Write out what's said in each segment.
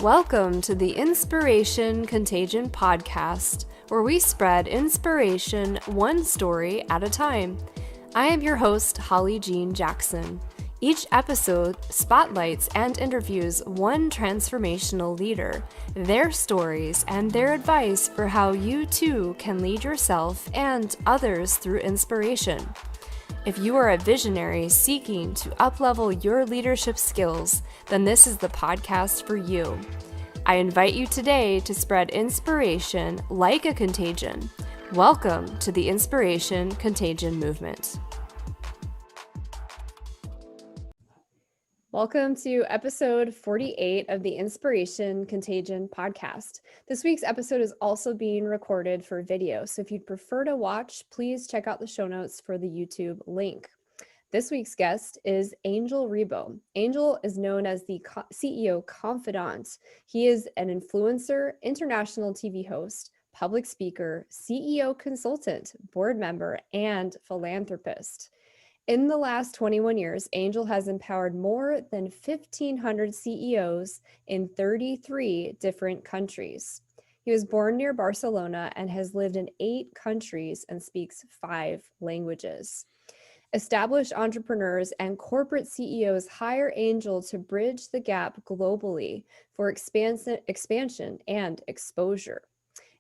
Welcome to the Inspiration Contagion podcast, where we spread inspiration one story at a time. I am your host, Holly Jean Jackson. Each episode spotlights and interviews one transformational leader, their stories, and their advice for how you too can lead yourself and others through inspiration. If you are a visionary seeking to uplevel your leadership skills, then this is the podcast for you. I invite you today to spread inspiration like a contagion. Welcome to the Inspiration Contagion movement. Welcome to episode 48 of the Inspiration Contagion podcast. This week's episode is also being recorded for video, so if you'd prefer to watch, please check out the show notes for the YouTube link. This week's guest is Angel Ribo. Angel is known as the CEO confidant. He is an influencer, international TV host, public speaker, CEO consultant, board member, and philanthropist. In the last 21 years, Angel has empowered more than 1,500 CEOs in 33 different countries. He was born near Barcelona and has lived in 8 countries and speaks 5 languages. Established entrepreneurs and corporate CEOs hire Angel to bridge the gap globally for expansion and exposure.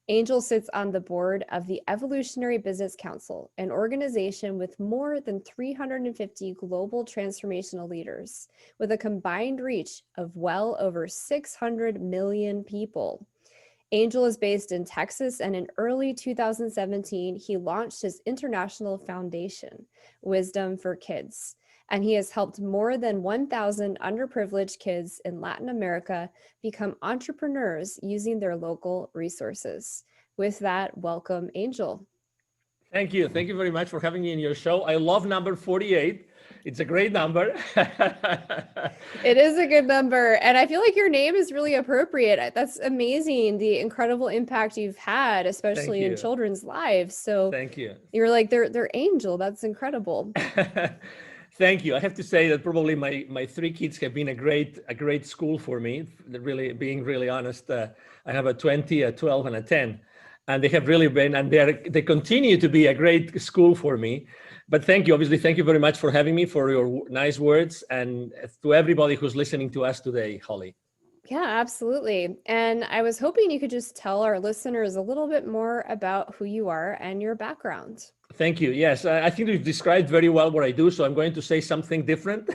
Angel sits on the board of the Evolutionary Business Council, an organization with more than 350 global transformational leaders, with a combined reach of well over 600 million people. Angel is based in Texas, and in early 2017, he launched his international foundation, Wisdom for Kids. And he has helped more than 1,000 underprivileged kids in Latin America become entrepreneurs using their local resources. With that, welcome, Angel. Thank you. Thank you very much for having me in your show. I love number 48. It's a great number. It is a good number. And I feel like your name is really appropriate. That's amazing, the incredible impact you've had, especially in children's lives. So thank you. You're like, they're Angel. That's incredible. Thank you. I have to say that probably my 3 kids have been a great school for me. Really, being really honest, I have a 20, a 12, and a 10, and they have really been, and they continue to be a great school for me. But thank you. Obviously, thank you very much for having me, for your nice words, and to everybody who's listening to us today, Holly. Yeah, absolutely. And I was hoping you could just tell our listeners a little bit more about who you are and your background. Thank you. Yes, I think you've described very well what I do, so I'm going to say something different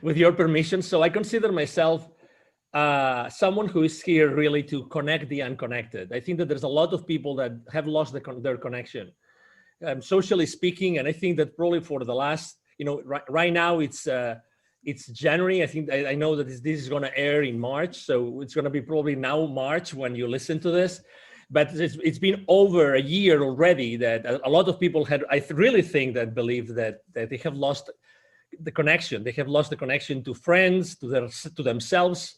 with your permission. So I consider myself someone who is here really to connect the unconnected. I think that there's a lot of people that have lost their connection, socially speaking, and I think that probably for the last, right now it's January. I think I know that this is going to air in March, so it's going to be probably now March when you listen to this. But it's been over a year already that a lot of people really think that believe that they have lost the connection. They have lost the connection to friends, to themselves,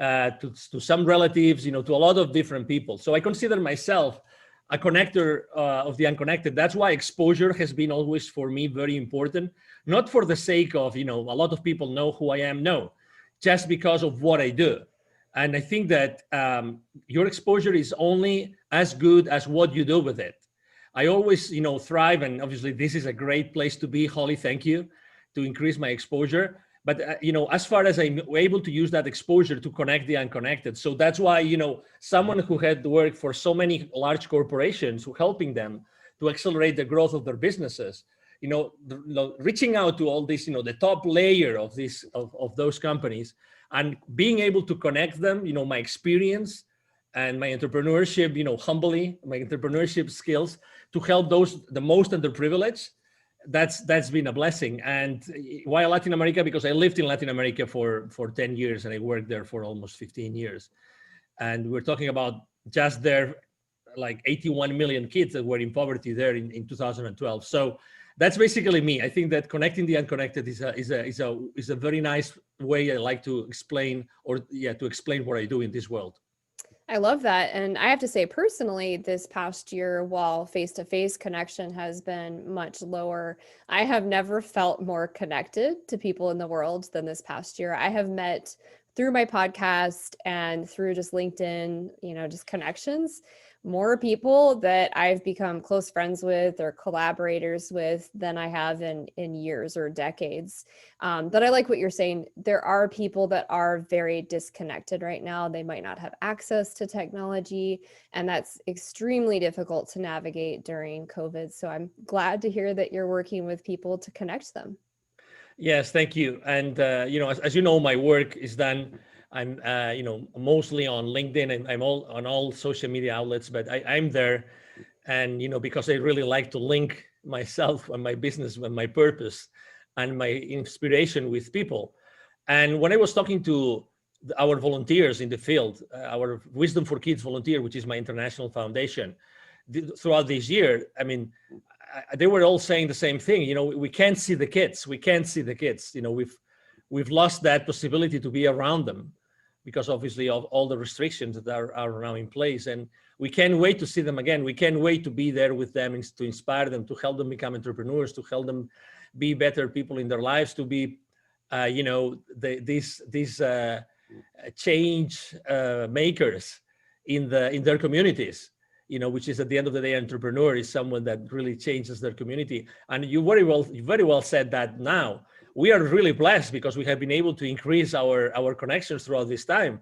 to some relatives, to a lot of different people. So I consider myself a connector of the unconnected. That's why exposure has been always for me very important, not for the sake of, a lot of people know who I am. No, just because of what I do. And I think that your exposure is only as good as what you do with it. I always, thrive, and obviously this is a great place to be, Holly, thank you, to increase my exposure. But, as far as I'm able to use that exposure to connect the unconnected. So that's why, someone who had worked for so many large corporations, who helping them to accelerate the growth of their businesses, reaching out to all this, the top layer of those companies, and being able to connect them, my experience and my entrepreneurship, humbly, my entrepreneurship skills to help the most underprivileged. That's been a blessing. And why Latin America? Because I lived in Latin America for 10 years and I worked there for almost 15 years. And we're talking about just there, like 81 million kids that were in poverty there in 2012. So that's basically me. I think that connecting the unconnected is a very nice way I like to explain, to explain what I do in this world. I love that. And I have to say personally, this past year, while face-to-face connection has been much lower, I have never felt more connected to people in the world than this past year. I have met through my podcast and through just LinkedIn, just connections, more people that I've become close friends with or collaborators with than I have in years or decades. But I like what you're saying. There are people that are very disconnected right now. They might not have access to technology, and that's extremely difficult to navigate during COVID. So I'm glad to hear that you're working with people to connect them. Yes, thank you. And as you know, my work is done. I'm mostly on LinkedIn, and I'm all on all social media outlets. But I'm there, and because I really like to link myself and my business and my purpose and my inspiration with people. And when I was talking to our volunteers in the field, our Wisdom for Kids volunteer, which is my international foundation, throughout this year, I mean, they were all saying the same thing. We can't see the kids. We can't see the kids. We've lost that possibility to be around them because obviously of all the restrictions that are now in place. And we can't wait to see them again. We can't wait to be there with them, to inspire them, to help them become entrepreneurs, to help them be better people in their lives, to be, these change makers in their communities. Which is at the end of the day, entrepreneur is someone that really changes their community. And you very well said that. Now we are really blessed because we have been able to increase our connections throughout this time,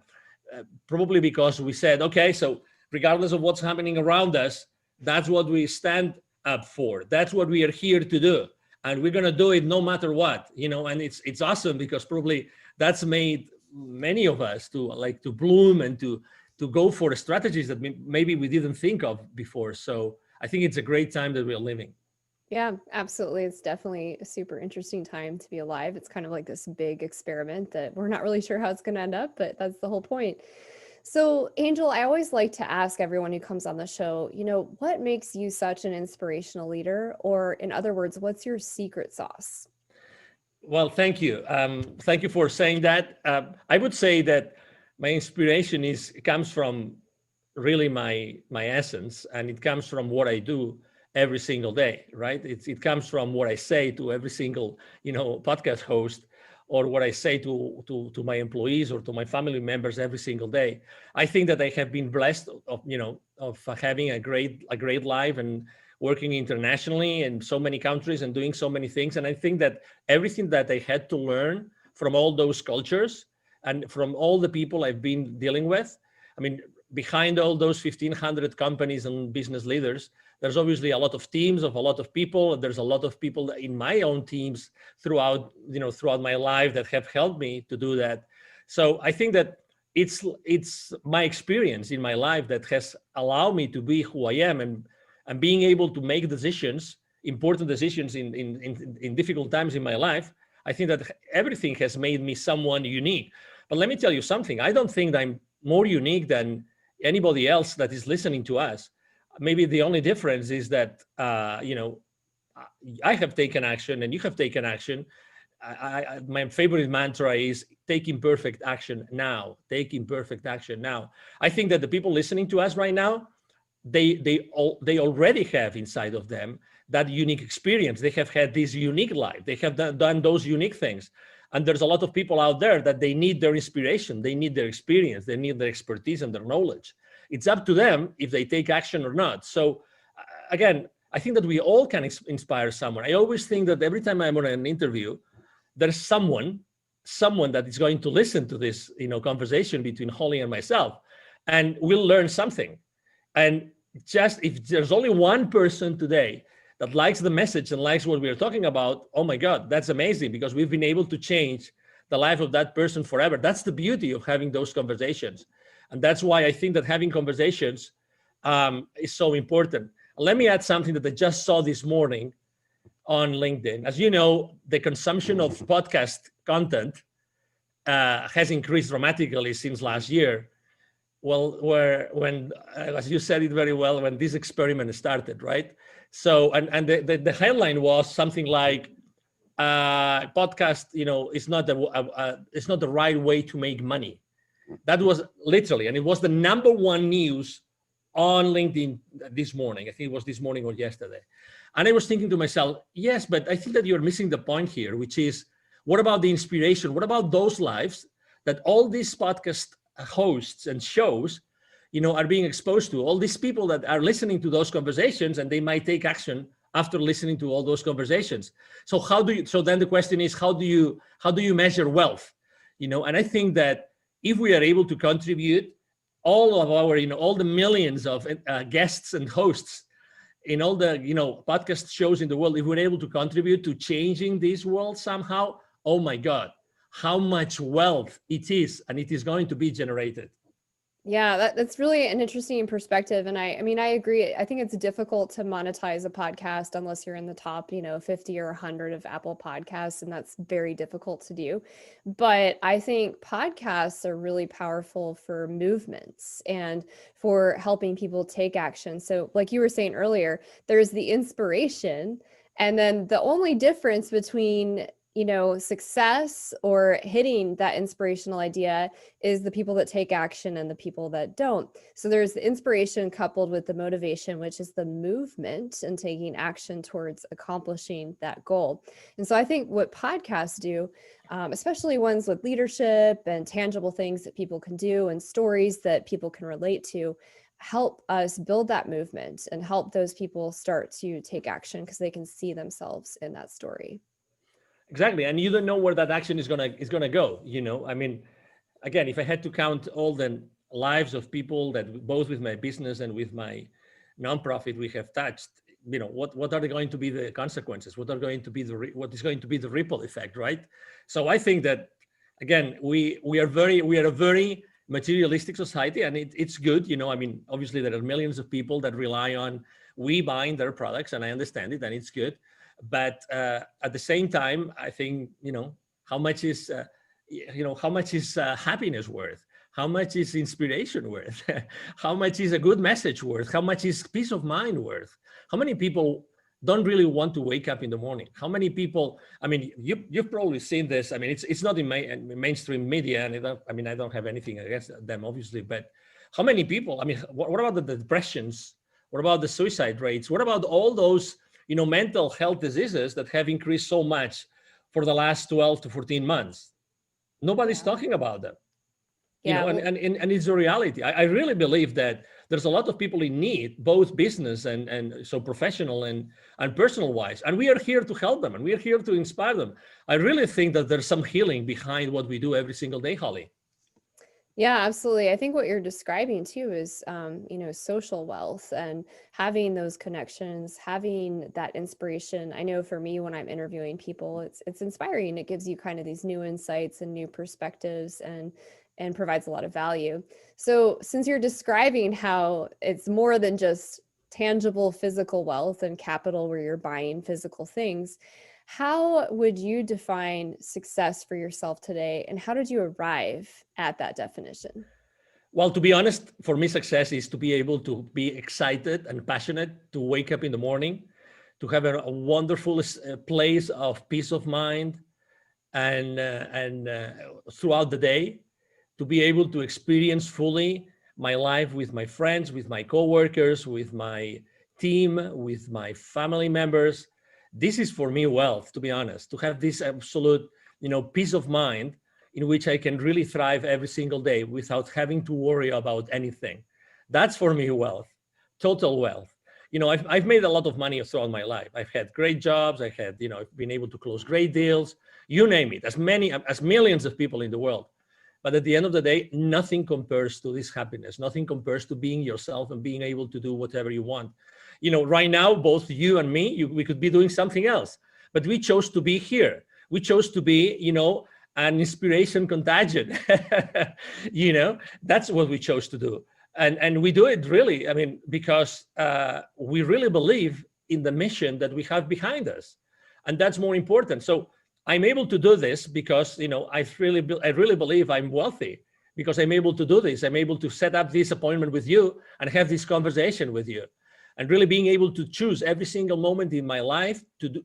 probably because we said, okay, so regardless of what's happening around us, that's what we stand up for. That's what we are here to do. And we're going to do it no matter what, and it's awesome because probably that's made many of us to bloom and to go for strategies that maybe we didn't think of before. So I think it's a great time that we're living. Yeah, absolutely. It's definitely a super interesting time to be alive. It's kind of like this big experiment that we're not really sure how it's going to end up, but that's the whole point. So, Angel, I always like to ask everyone who comes on the show, what makes you such an inspirational leader? Or in other words, what's your secret sauce? Well, thank you. Thank you for saying that. I would say that my inspiration comes from really my essence, and it comes from what I do every single day, right? It comes from what I say to every single podcast host, or what I say to my employees or to my family members every single day. I think that I have been blessed of having a great life and working internationally in so many countries and doing so many things. And I think that everything that I had to learn from all those cultures and from all the people I've been dealing with, I mean, behind all those 1,500 companies and business leaders, there's obviously a lot of teams of a lot of people. There's a lot of people in my own teams throughout my life that have helped me to do that. So I think that it's my experience in my life that has allowed me to be who I am, and being able to make decisions, important decisions in difficult times in my life. I think that everything has made me someone unique. But let me tell you something. I don't think that I'm more unique than anybody else that is listening to us. Maybe the only difference is that, I have taken action and you have taken action. My favorite mantra is take imperfect action now. Take imperfect action now. I think that the people listening to us right now, they already have inside of them that unique experience. They have had this unique life. They have done those unique things. And there's a lot of people out there that they need their inspiration. They need their experience. They need their expertise and their knowledge. It's up to them if they take action or not. So again, I think that we all can inspire someone. I always think that every time I'm on an interview, there's someone that is going to listen to this, conversation between Holly and myself, and we'll learn something. And just if there's only one person today that likes the message and likes what we're talking about, oh my God, that's amazing, because we've been able to change the life of that person forever. That's the beauty of having those conversations. And that's why I think that having conversations is so important. Let me add something that I just saw this morning on LinkedIn. As you know, the consumption of podcast content has increased dramatically since last year. Well, when as you said it very well, when this experiment started, right? So, and the headline was something like, podcast, is not the right way to make money. That was literally, and it was the number one news on LinkedIn this morning. I think it was this morning or yesterday. And I was thinking to myself, yes, but I think that you're missing the point here, which is, what about the inspiration? What about those lives that all these podcast hosts and shows, are being exposed to, all these people that are listening to those conversations, and they might take action after listening to all those conversations. So so then the question is, how do you measure wealth? And I think that if we are able to contribute all of our, all the millions of guests and hosts in all the, podcast shows in the world, if we're able to contribute to changing this world somehow, oh my God, how much wealth it is, and it is going to be generated. Yeah, that's really an interesting perspective. And I mean, I agree. I think it's difficult to monetize a podcast unless you're in the top, 50 or 100 of Apple Podcasts, and that's very difficult to do. But I think podcasts are really powerful for movements and for helping people take action. So like you were saying earlier, there's the inspiration, and then the only difference between success or hitting that inspirational idea is the people that take action and the people that don't. So there's the inspiration coupled with the motivation, which is the movement and taking action towards accomplishing that goal. And so I think what podcasts do, especially ones with leadership and tangible things that people can do and stories that people can relate to, help us build that movement and help those people start to take action because they can see themselves in that story. Exactly, and you don't know where that action is gonna go. I mean, again, if I had to count all the lives of people that both with my business and with my nonprofit we have touched, what are going to be the consequences? What is going to be the ripple effect, right? So I think that again, we are a very materialistic society, and it's good. I mean, obviously there are millions of people that rely on we buying their products, and I understand it, and it's good. But at the same time, I think, how much is happiness worth? How much is inspiration worth? How much is a good message worth? How much is peace of mind worth? How many people don't really want to wake up in the morning? How many people, I mean, you've probably seen this. I mean, it's not in mainstream media, and I don't have anything against them, obviously, but how many people, I mean, what about the depressions? What about the suicide rates? What about all those mental health diseases that have increased so much for the last 12 to 14 months? Nobody's talking about them. And it's a reality. I really believe that there's a lot of people in need, both business and so professional and personal wise. And we are here to help them, and we are here to inspire them. I really think that there's some healing behind what we do every single day, Holly. Yeah, absolutely. I think what you're describing too is, social wealth and having those connections, having that inspiration. I know for me, when I'm interviewing people, it's inspiring. It gives you kind of these new insights and new perspectives and provides a lot of value. So since you're describing how it's more than just tangible physical wealth and capital where you're buying physical things, how would you define success for yourself today, and how did you arrive at that definition? Well, to be honest, for me, success is to be able to be excited and passionate, to wake up in the morning, to have a wonderful place of peace of mind, and throughout the day, to be able to experience fully my life with my friends, with my coworkers, with my team, with my family members. This is for me wealth, to be honest, to have this absolute, peace of mind in which I can really thrive every single day without having to worry about anything. That's for me wealth, total wealth. I've made a lot of money throughout my life. I've had great jobs. I've been able to close great deals, you name it, as millions of people in the world. But at the end of the day, nothing compares to this happiness. Nothing compares to being yourself and being able to do whatever you want. Right now, both you and me, we could be doing something else, but we chose to be here. We chose to be, an inspiration contagion. That's what we chose to do. And we do it really, because we really believe in the mission that we have behind us. And that's more important. So I'm able to do this because, I really believe I'm wealthy because I'm able to do this. I'm able to set up this appointment with you and have this conversation with you. And really being able to choose every single moment in my life to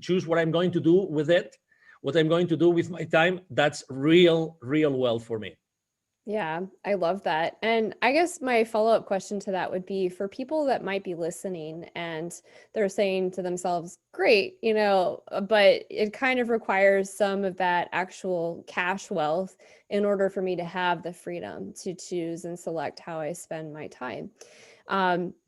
choose what I'm going to do with it, what I'm going to do with my time. That's real wealth for me. Yeah, I love that. And I guess my follow-up question to that would be for people that might be listening and they're saying to themselves, great, but it kind of requires some of that actual cash wealth in order for me to have the freedom to choose and select how I spend my time.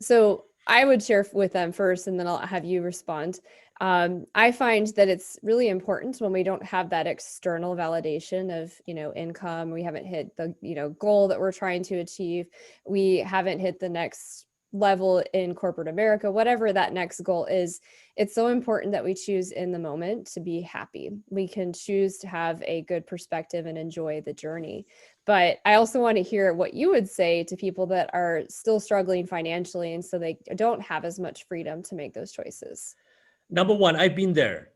So I would share with them first, and then I'll have you respond. I find that it's really important when we don't have that external validation of, income. We haven't hit the, goal that we're trying to achieve. We haven't hit the next level in corporate America, whatever that next goal is. It's so important that we choose in the moment to be happy. We can choose to have a good perspective and enjoy the journey. But I also want to hear what you would say to people that are still struggling financially, and so they don't have as much freedom to make those choices. Number one, I've been there.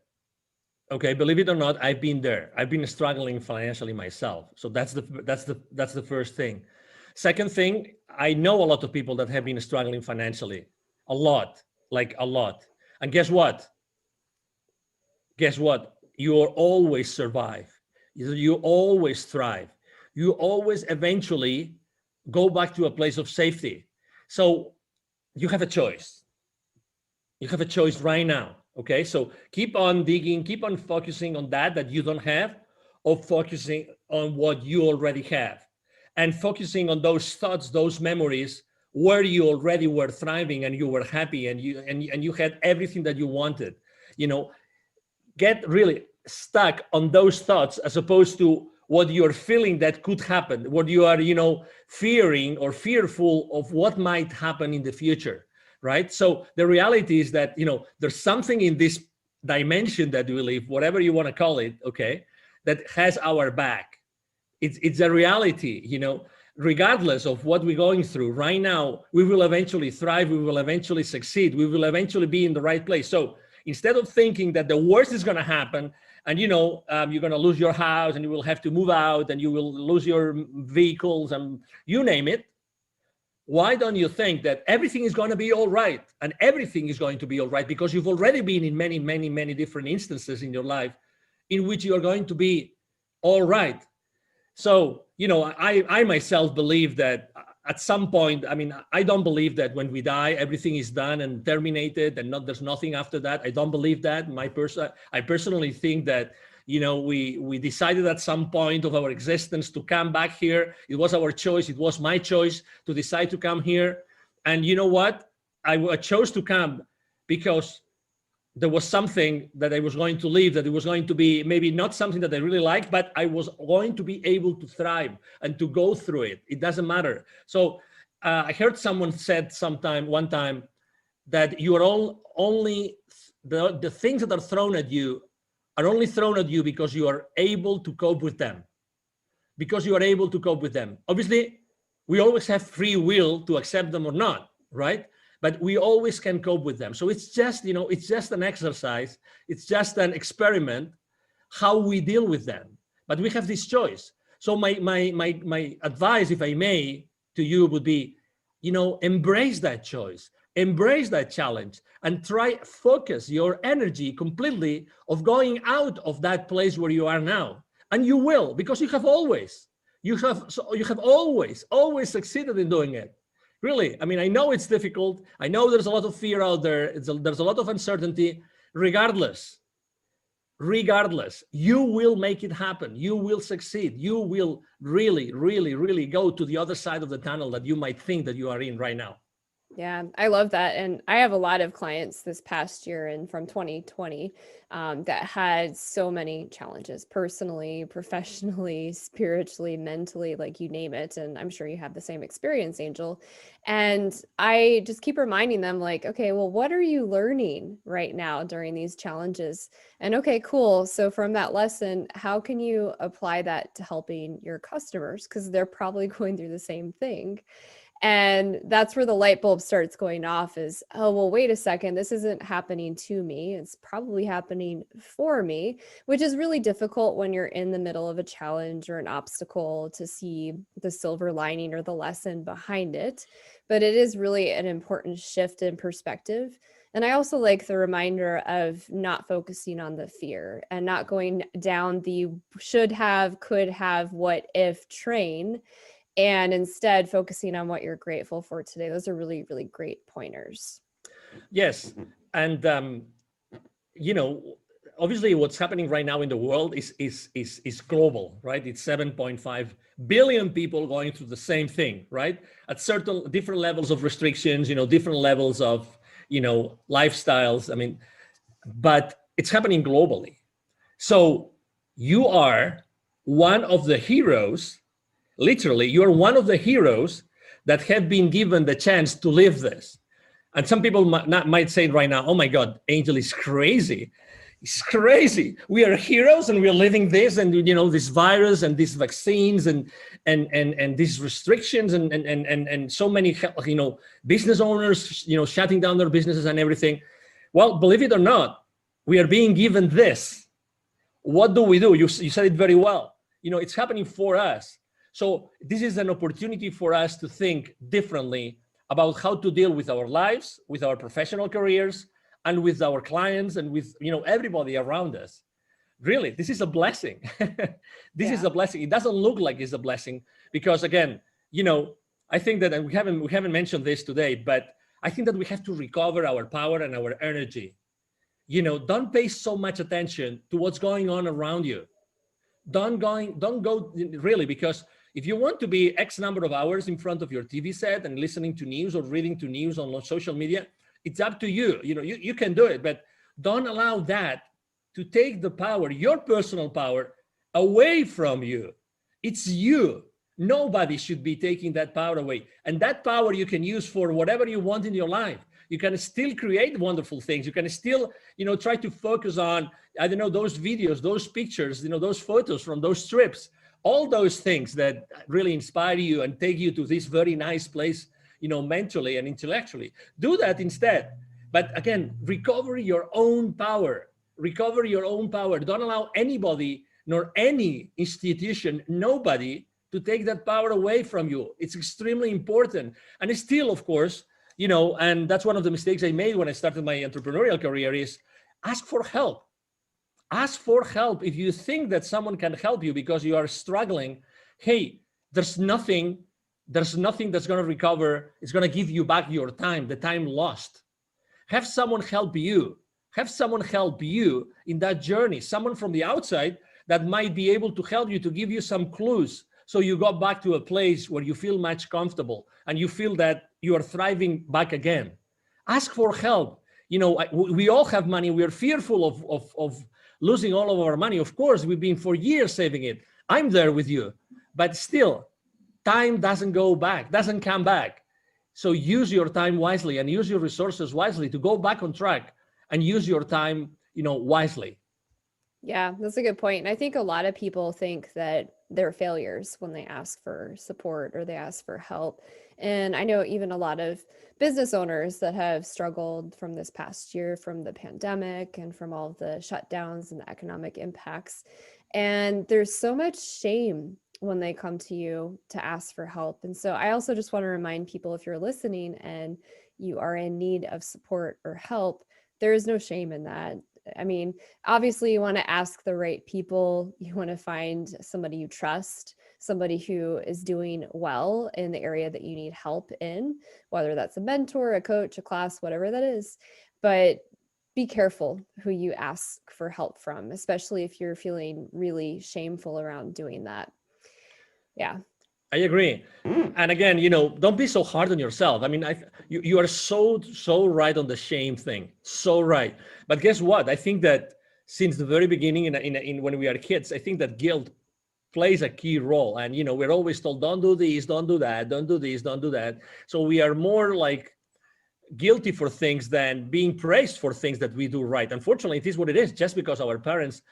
Okay, believe it or not, I've been there. I've been struggling financially myself. So that's the first thing. Second thing, I know a lot of people that have been struggling financially, a lot, like a lot. And guess what? Guess what? You will always survive. You always thrive. You always eventually go back to a place of safety. So you have a choice. You have a choice right now. Okay, so keep on digging, keep on focusing on that you don't have, or focusing on what you already have, and focusing on those thoughts, those memories where you already were thriving and you were happy and you had everything that you wanted. You know, get really stuck on those thoughts as opposed to what you're feeling that could happen, what you are, fearing or fearful of what might happen in the future, right? So the reality is that, there's something in this dimension that we live, whatever you want to call it, okay, that has our back. It's a reality, regardless of what we're going through right now. We will eventually thrive, we will eventually succeed, we will eventually be in the right place. So instead of thinking that the worst is going to happen and you're going to lose your house and you will have to move out and you will lose your vehicles and you name it, why don't you think that everything is going to be all right? And everything is going to be all right because you've already been in many, many, many different instances in your life in which you are going to be all right. So, I myself believe that at some point, I mean, I don't believe that when we die, everything is done and terminated and there's nothing after that. I don't believe that. I personally think that, we decided at some point of our existence to come back here. It was our choice. It was my choice to decide to come here. And you know what? I chose to come because there was something that I was going to leave, that it was going to be maybe not something that I really liked, but I was going to be able to thrive and to go through it. It doesn't matter. So I heard someone said one time, that you are only the things that are thrown at you are only thrown at you because you are able to cope with them. Because you are able to cope with them. Obviously, we always have free will to accept them or not, right? But we always can cope with them. So it's just, it's just an exercise. It's just an experiment how we deal with them. But we have this choice. So my advice, if I may, to you would be, embrace that choice, embrace that challenge, and try focus your energy completely of going out of that place where you are now. And you will, because you have always succeeded in doing it. Really, I mean, I know it's difficult. I know there's a lot of fear out there. There's a lot of uncertainty. Regardless, you will make it happen. You will succeed. You will really, really, really go to the other side of the tunnel that you might think that you are in right now. Yeah, I love that. And I have a lot of clients this past year and from 2020 that had so many challenges personally, professionally, spiritually, mentally, like you name it. And I'm sure you have the same experience, Angel. And I just keep reminding them, like, okay, well, what are you learning right now during these challenges? And okay, cool. So from that lesson, how can you apply that to helping your customers? Because they're probably going through the same thing. And that's where the light bulb starts going off is, oh, well, wait a second, this isn't happening to me. It's probably happening for me, which is really difficult when you're in the middle of a challenge or an obstacle to see the silver lining or the lesson behind it. But it is really an important shift in perspective. And I also like the reminder of not focusing on the fear and not going down the should have, could have, what if train, and instead focusing on what you're grateful for today. Those are really, really great pointers. Yes. And, obviously what's happening right now in the world is global, right? It's 7.5 billion people going through the same thing, right? At certain different levels of restrictions, different levels of, lifestyles. I mean, but it's happening globally. So you are one of the heroes, literally, you're one of the heroes that have been given the chance to live this. And some people might say right now, oh my God, Angel is crazy. It's crazy. We are heroes and we're living this, and this virus and these vaccines and these restrictions and so many business owners shutting down their businesses and everything. Well, believe it or not, we are being given this. What do we do? You said it very well. It's happening for us. So this is an opportunity for us to think differently about how to deal with our lives, with our professional careers, and with our clients, and with everybody around us. Really, this is a blessing. This is a blessing. It doesn't look like it's a blessing because, again, I think that, and we haven't mentioned this today, but I think that we have to recover our power and our energy. Don't pay so much attention to what's going on around you. Don't go really, because if you want to be X number of hours in front of your TV set and listening to news or reading to news on social media, it's up to you. You can do it, but don't allow that to take the power, your personal power, away from you. It's you. Nobody should be taking that power away. And that power you can use for whatever you want in your life. You can still create wonderful things. You can still, try to focus on, those videos, those pictures, those photos from those trips, all those things that really inspire you and take you to this very nice place, mentally and intellectually. Do that instead. But again, recover your own power. Recover your own power. Don't allow anybody, nor any institution, nobody, to take that power away from you. It's extremely important. And it's still, of course, and that's one of the mistakes I made when I started my entrepreneurial career, is ask for help. Ask for help. If you think that someone can help you because you are struggling, hey, there's nothing that's going to recover. It's going to give you back your time, the time lost. Have someone help you. Have someone help you in that journey. Someone from the outside that might be able to help you, to give you some clues, so you go back to a place where you feel much comfortable and you feel that you are thriving back again. Ask for help. We all have money. We are fearful of losing all of our money. Of course, we've been for years saving it. I'm there with you, but still, time doesn't come back. So use your time wisely and use your resources wisely to go back on track, and use your time, wisely. Yeah, that's a good point. And I think a lot of people think that they're failures when they ask for support or they ask for help. And I know even a lot of business owners that have struggled from this past year, from the pandemic and from all of the shutdowns and the economic impacts. And there's so much shame when they come to you to ask for help. And so I also just want to remind people, if you're listening and you are in need of support or help, there is no shame in that. I mean, obviously you want to ask the right people. You want to find somebody you trust, somebody who is doing well in the area that you need help in, whether that's a mentor, a coach, a class, whatever that is. But be careful who you ask for help from, especially if you're feeling really shameful around doing that. Yeah. I agree. And again, don't be so hard on yourself. I mean, you are so right on the shame thing. So right. But guess what? I think that since the very beginning, in when we are kids, I think that guilt plays a key role. And, we're always told, don't do this, don't do that, don't do this, don't do that. So we are more like guilty for things than being praised for things that we do right. Unfortunately, it is what it is, just because our parents,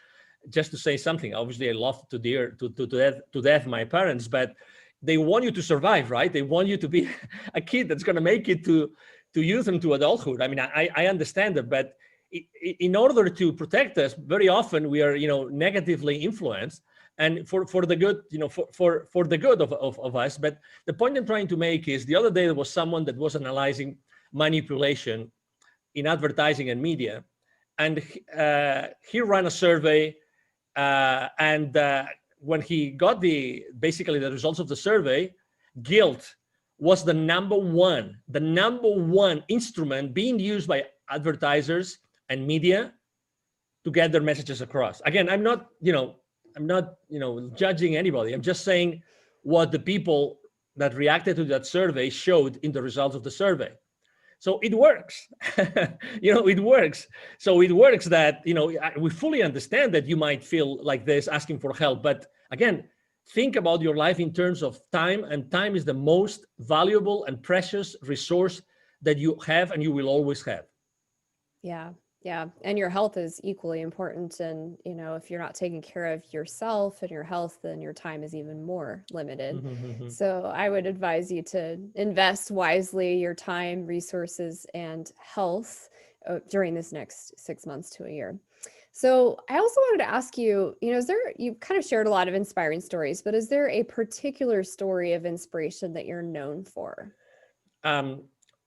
just to say something, obviously I love to death my parents, but they want you to survive, right? They want you to be a kid that's going to make it to youth and to adulthood. I mean, I understand that, but in order to protect us, very often we are, negatively influenced, and for the good, for the good of us. But the point I'm trying to make is, the other day there was someone that was analyzing manipulation in advertising and media. And he ran a survey, and when he got basically the results of the survey, guilt was the number one instrument being used by advertisers and media to get their messages across. Again, I'm not judging anybody. I'm just saying what the people that reacted to that survey showed in the results of the survey. So it works. It works. So it works that, we fully understand that you might feel like this asking for help. But again, think about your life in terms of time, and time is the most valuable and precious resource that you have and you will always have. Yeah. Yeah. And your health is equally important. And, if you're not taking care of yourself and your health, then your time is even more limited. Mm-hmm. So I would advise you to invest wisely your time, resources, and health during this next 6 months to a year. So I also wanted to ask you, you've kind of shared a lot of inspiring stories, but is there a particular story of inspiration that you're known for?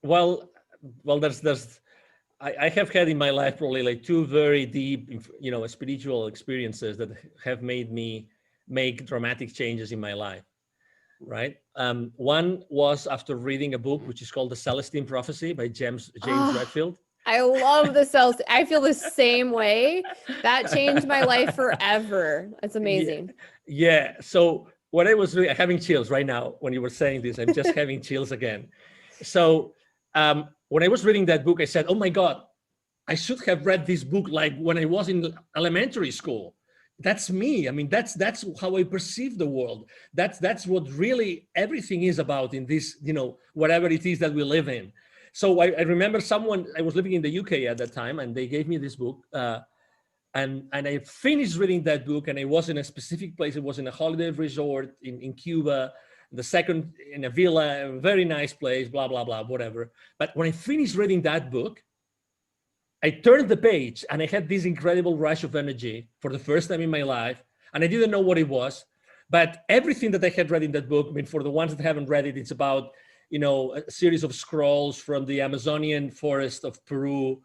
Well, I have had in my life probably like two very deep, spiritual experiences that have made me make dramatic changes in my life, right? One was after reading a book which is called The Celestine Prophecy by James Redfield. I love the cells. I feel the same way. That changed my life forever. It's amazing. Yeah. So what I was really having chills right now when you were saying this, I'm just having chills again. So when I was reading that book, I said, oh my God, I should have read this book like when I was in elementary school. That's me. I mean, that's how I perceive the world. That's what really everything is about in this, whatever it is that we live in. So I remember I was living in the UK at that time, and they gave me this book. And I finished reading that book, and I was in a specific place. It was in a holiday resort in Cuba, the second in a villa, a very nice place, blah, blah, blah, whatever. But when I finished reading that book, I turned the page and I had this incredible rush of energy for the first time in my life. And I didn't know what it was, but everything that I had read in that book, I mean, for the ones that haven't read it, it's about, a series of scrolls from the Amazonian forest of Peru,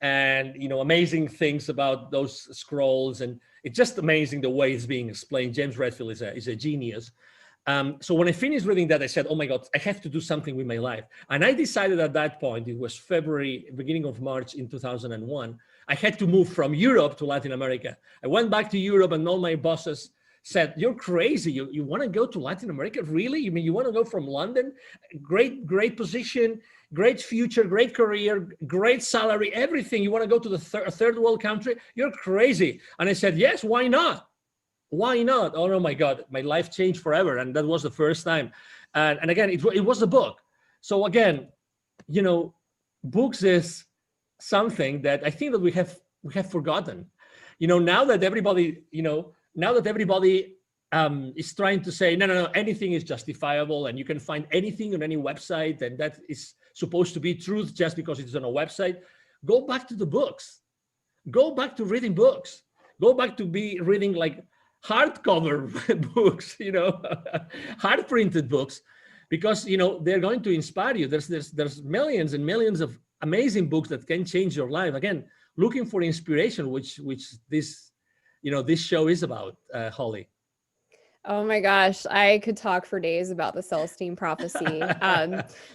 and, amazing things about those scrolls. And it's just amazing the way it's being explained. James Redfield is a genius. So when I finished reading that, I said, oh my God, I have to do something with my life. And I decided at that point, it was February, beginning of March in 2001, I had to move from Europe to Latin America. I went back to Europe, and all my bosses said, you're crazy. You want to go to Latin America? Really? You mean you want to go from London? Great position, great future, great career, great salary, everything. You want to go to the third world country? You're crazy. And I said, yes, why not? Why not? Oh my God, my life changed forever. And that was the first time. And again, it was a book. So again, books is something that I think that we have forgotten. Now that everybody, is trying to say, no, anything is justifiable, and you can find anything on any website, and that is supposed to be truth just because it's on a website. Go back to the books. Go back to reading books. Go back to be reading like hardcover books, hard printed books, because they're going to inspire you. There's millions and millions of amazing books that can change your life. Again, looking for inspiration, which this show is about, Holly. Oh my gosh, I could talk for days about the Celestine Prophecy.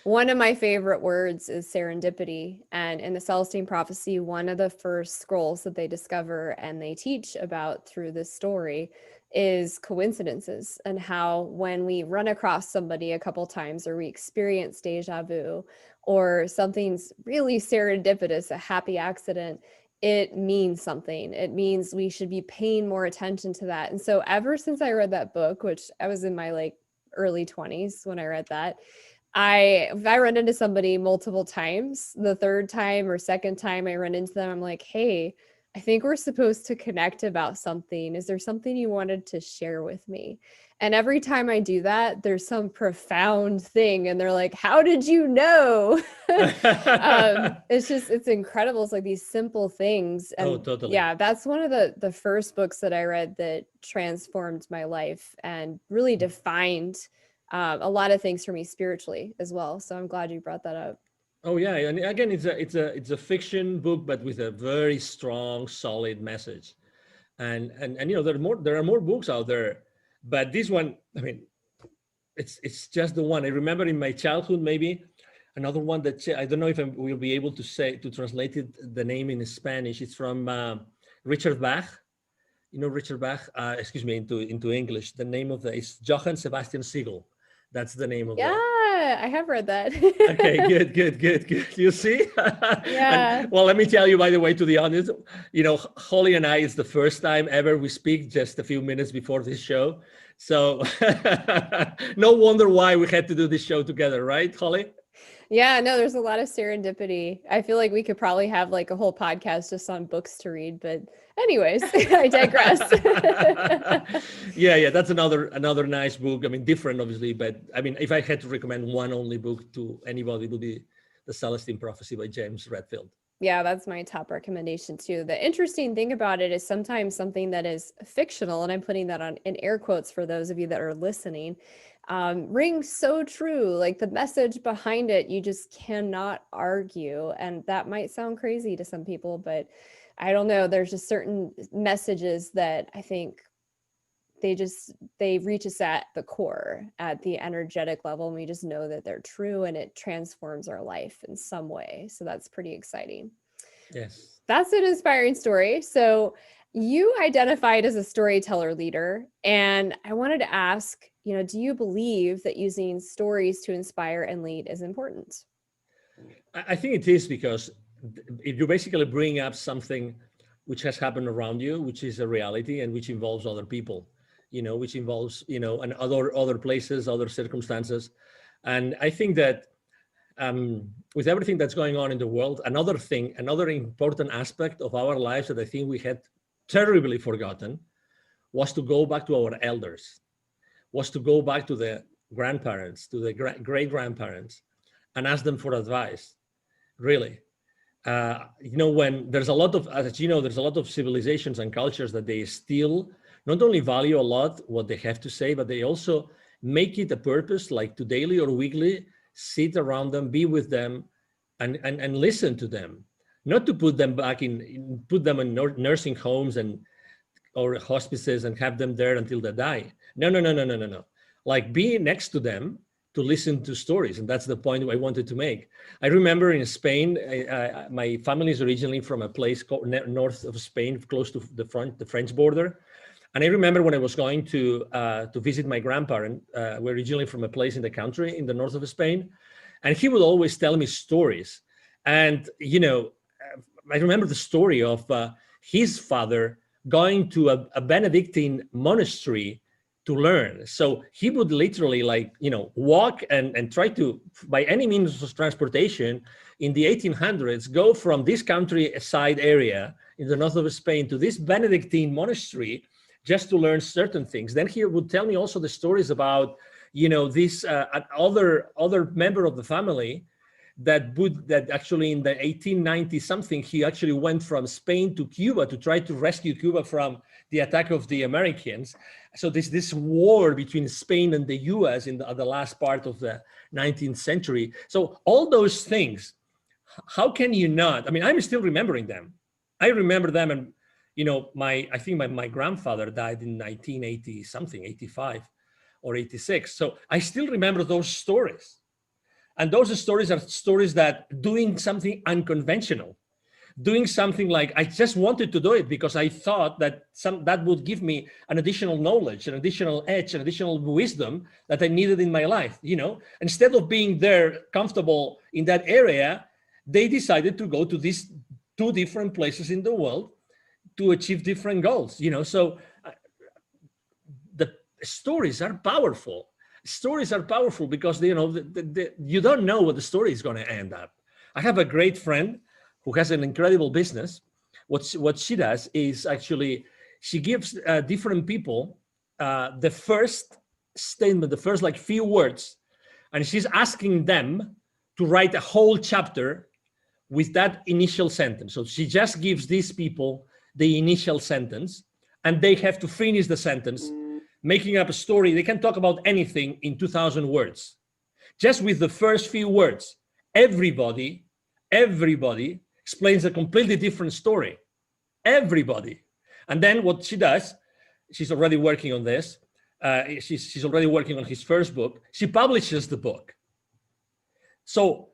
One of my favorite words is serendipity. And in the Celestine Prophecy, one of the first scrolls that they discover and they teach about through this story is coincidences, and how when we run across somebody a couple times, or we experience deja vu, or something's really serendipitous, a happy accident, it means something. It means we should be paying more attention to that. And so ever since I read that book, which I was in my early 20s when I read that, if I run into somebody multiple times, the third time or second time I run into them, I'm like, hey, I think we're supposed to connect about something. Is there something you wanted to share with me? And every time I do that, there's some profound thing. And they're like, how did you know? It's incredible. It's like these simple things. And totally. Yeah, that's one of the first books that I read that transformed my life and really defined a lot of things for me spiritually as well. So I'm glad you brought that up. Oh yeah, and again, it's a fiction book, but with a very strong, solid message. And there are more books out there, but this one, I mean, it's just the one I remember in my childhood. Maybe another one that I don't know if I will be able to translate it the name in Spanish. It's from Richard Bach. Richard Bach. Excuse me, into English. The name of the is Johann Sebastian Siegel. That's the name of Yeah, the. I have read that. Okay, good, good, good, good. You see? Yeah. And well, let me tell you, by the way, to the audience, Holly and I, it's the first time ever we speak just a few minutes before this show. So no wonder why we had to do this show together, right, Holly? Yeah, no, there's a lot of serendipity. I feel like we could probably have like a whole podcast just on books to read, but anyways, I digress. Yeah, that's another nice book. I mean, different obviously, but I mean, if I had to recommend one only book to anybody, it would be The Celestine Prophecy by James Redfield. Yeah, that's my top recommendation too. The interesting thing about it is sometimes something that is fictional, and I'm putting that on in air quotes for those of you that are listening, rings so true. Like the message behind it, you just cannot argue. And that might sound crazy to some people, but I don't know. There's just certain messages that I think they reach us at the core, at the energetic level, and we just know that they're true, and it transforms our life in some way. So that's pretty exciting. Yes. That's an inspiring story. So you identified as a storyteller leader, and I wanted to ask, do you believe that using stories to inspire and lead is important? I think it is, because if you basically bring up something which has happened around you, which is a reality and which involves other people, which involves, and other places, other circumstances. And I think that with everything that's going on in the world, another important aspect of our lives that I think we had terribly forgotten was to go back to our elders, was to go back to the grandparents, to the great grandparents, and ask them for advice. Really, when there's a lot of, as you know, there's a lot of civilizations and cultures that they still not only value a lot what they have to say, but they also make it a purpose, like to daily or weekly sit around them, be with them, and listen to them, not to put them in nursing homes or hospices and have them there until they die. No. Like be next to them to listen to stories. And that's the point I wanted to make. I remember in Spain, my family is originally from a place called north of Spain, close to the French border. And I remember when I was going to visit my grandparent, we're originally from a place in the country in the north of Spain, and he would always tell me stories. And I remember the story of his father going to a Benedictine monastery to learn. So he would literally walk and try to, by any means of transportation in the 1800s, go from this countryside area in the north of Spain to this Benedictine monastery just to learn certain things. Then he would tell me also the stories about, this other member of the family that actually in the 1890 something, he actually went from Spain to Cuba to try to rescue Cuba from the attack of the Americans. So this war between Spain and the US in the last part of the 19th century. So all those things, how can you not? I mean, I'm still remembering them. I remember them, and I think my grandfather died in 1980 something, 85 or 86. So I still remember those stories. And those stories are stories that doing something unconventional, doing something like I just wanted to do it because I thought that that would give me an additional knowledge, an additional edge, an additional wisdom that I needed in my life. Instead of being there comfortable in that area, they decided to go to these two different places in the world to achieve different goals. So the stories are powerful. Stories are powerful because you don't know what the story is going to end up. I have a great friend who has an incredible business. What she does is actually she gives different people the first statement, the first few words, and she's asking them to write a whole chapter with that initial sentence. So she just gives these people the initial sentence, and they have to finish the sentence, making up a story. They can talk about anything in 2,000 words, just with the first few words. everybody explains a completely different story. Everybody. And then what she does, she's already working on this. She's already working on his first book. She publishes the book. So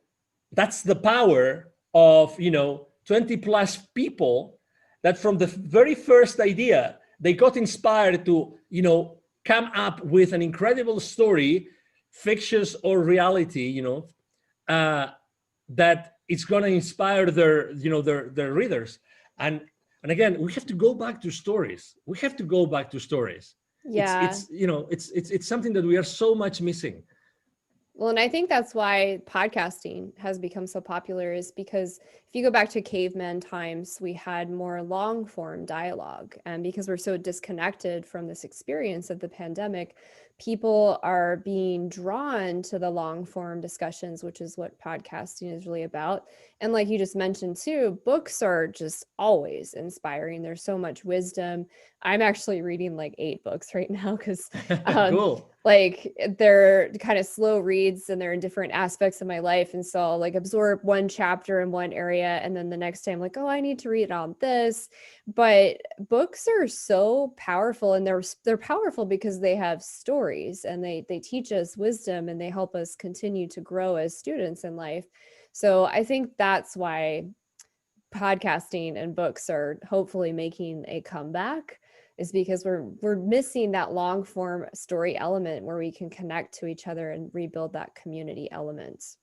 that's the power of 20 plus people that from the very first idea they got inspired to come up with an incredible story, fictitious or reality, that it's going to inspire their readers. And again, we have to go back to stories. Yeah. It's something that we are so much missing. Well, and I think that's why podcasting has become so popular, is because if you go back to caveman times, we had more long form dialogue. And because we're so disconnected from this experience of the pandemic, people are being drawn to the long form discussions, which is what podcasting is really about. And like you just mentioned too, books are just always inspiring. There's so much wisdom. I'm actually reading like 8 books right now because Cool. like they're kind of slow reads and they're in different aspects of my life. And so I'll like absorb one chapter in one area. And then the next time, like, oh, I need to read on this. But books are so powerful, and they're powerful because they have stories and they teach us wisdom and they help us continue to grow as students in life. So I think that's why podcasting and books are hopefully making a comeback, is because we're missing that long form story element where we can connect to each other and rebuild that community element.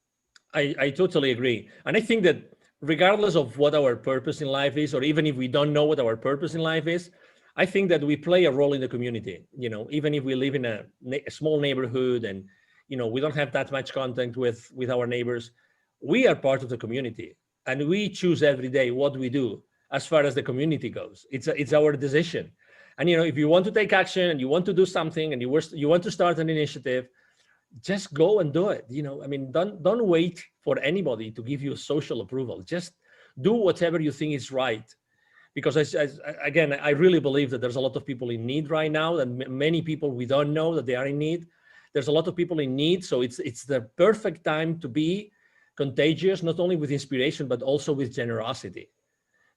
I totally agree. And I think that regardless of what our purpose in life is, or even if we don't know what our purpose in life is, I think that we play a role in the community. Even if we live in a small neighborhood and we don't have that much contact with our neighbors, we are part of the community, and we choose every day what we do as far as the community goes. It's our decision. And if you want to take action and you want to do something and you want to start an initiative, just go and do it. Don't wait for anybody to give you social approval. Just do whatever you think is right. Because again, I really believe that there's a lot of people in need right now, and many people we don't know that they are in need. There's a lot of people in need. So it's the perfect time to be contagious, not only with inspiration, but also with generosity.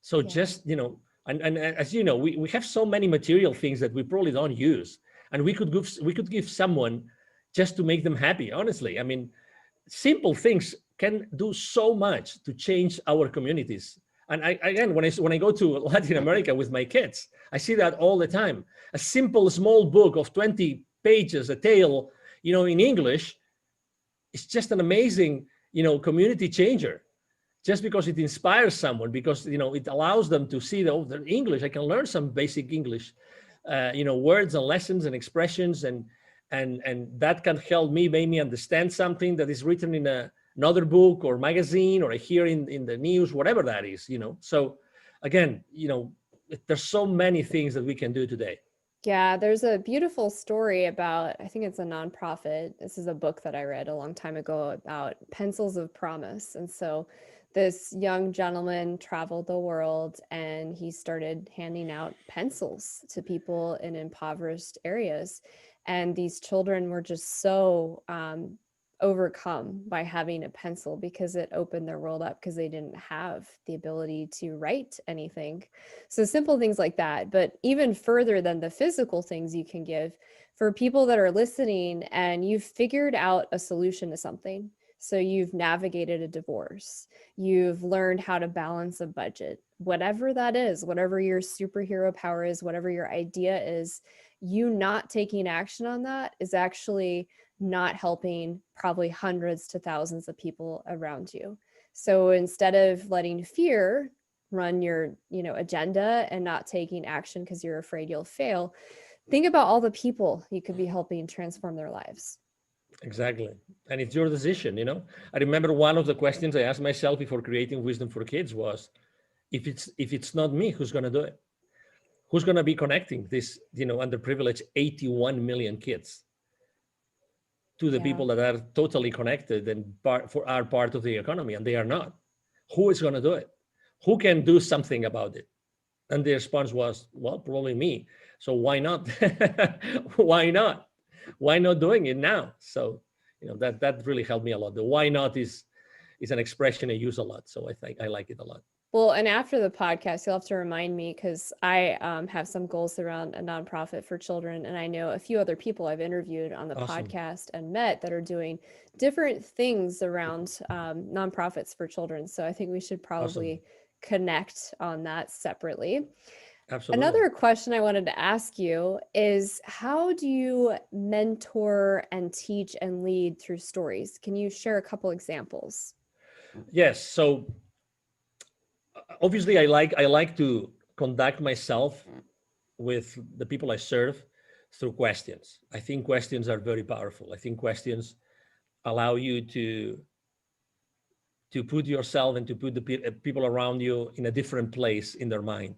So just, and as you know, we have so many material things that we probably don't use, and we could give someone just to make them happy. Honestly, simple things can do so much to change our communities. And again, when I go to Latin America with my kids, I see that all the time. A simple small book of 20 pages, a tale, in English, it's just an amazing, community changer. Just because it inspires someone, because it allows them to see the English. I can learn some basic English, words and lessons and expressions, and that can help me, make me understand something that is written in another book or magazine, or I hear in the news, whatever that is. So again, there's so many things that we can do today. Yeah, there's a beautiful story about, I think it's a nonprofit. This is a book that I read a long time ago about pencils of promise. And so this young gentleman traveled the world and he started handing out pencils to people in impoverished areas. And these children were just so overcome by having a pencil, because it opened their world up, because they didn't have the ability to write anything. So simple things like that. But even further than the physical things you can give, for people that are listening and you've figured out a solution to something. So you've navigated a divorce, you've learned how to balance a budget, whatever that is, whatever your superhero power is, whatever your idea is, you not taking action on that is actually not helping probably hundreds to thousands of people around you. So instead of letting fear run your, agenda and not taking action because you're afraid you'll fail, think about all the people you could be helping transform their lives. Exactly. And it's your decision. I remember one of the questions I asked myself before creating Wisdom for Kids was, if it's not me, who's going to do it? Who's going to be connecting this, underprivileged 81 million kids to the people that are totally connected and are part of the economy, and they are not? Who is going to do it? Who can do something about it? And the response was, well, probably me. So why not? Why not? Why not doing it now? So, that really helped me a lot. The why not is is an expression I use a lot. So I think I like it a lot. Well, and after the podcast, you'll have to remind me because I have some goals around a nonprofit for children. And I know a few other people I've interviewed on the Awesome. podcast and met that are doing different things around nonprofits for children. So I think we should probably connect on that separately. Absolutely. Another question I wanted to ask you is, how do you mentor and teach and lead through stories? Can you share a couple examples? Yes. So obviously, I like to conduct myself with the people I serve through questions. I think questions are very powerful. I think questions allow you to put yourself and to put the people around you in a different place in their mind.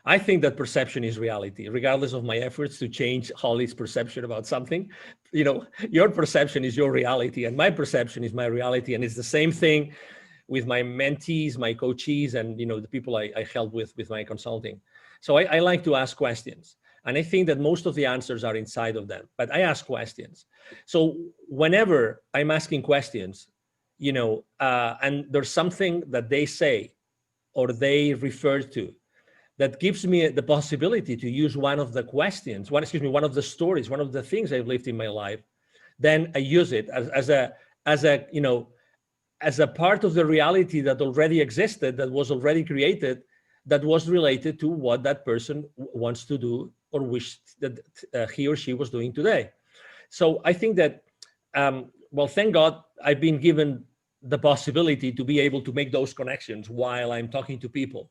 I think that perception is reality, regardless of my efforts to change Holly's perception about something. Your perception is your reality, and my perception is my reality. And it's the same thing with my mentees, my coachees, and the people I help with my consulting. So I like to ask questions. And I think that most of the answers are inside of them, but I ask questions. So whenever I'm asking questions, and there's something that they say or they refer to that gives me the possibility to use one of the questions, one of the stories, one of the things I've lived in my life, then I use it as a part of the reality that already existed, that was already created, that was related to what that person wants to do or wished that he or she was doing today. So I think that, thank God I've been given the possibility to be able to make those connections while I'm talking to people.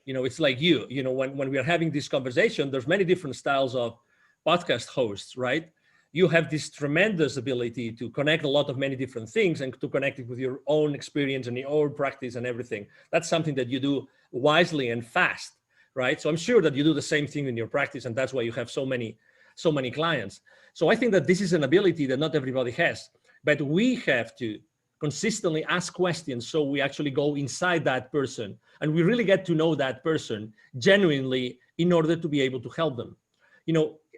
It's like when we are having this conversation, there's many different styles of podcast hosts, right? You have this tremendous ability to connect a lot of many different things and to connect it with your own experience and your own practice and everything. That's something that you do wisely and fast, right? So I'm sure that you do the same thing in your practice, and that's why you have so many clients. So I think that this is an ability that not everybody has, but we have to consistently ask questions so we actually go inside that person and we really get to know that person genuinely in order to be able to help them.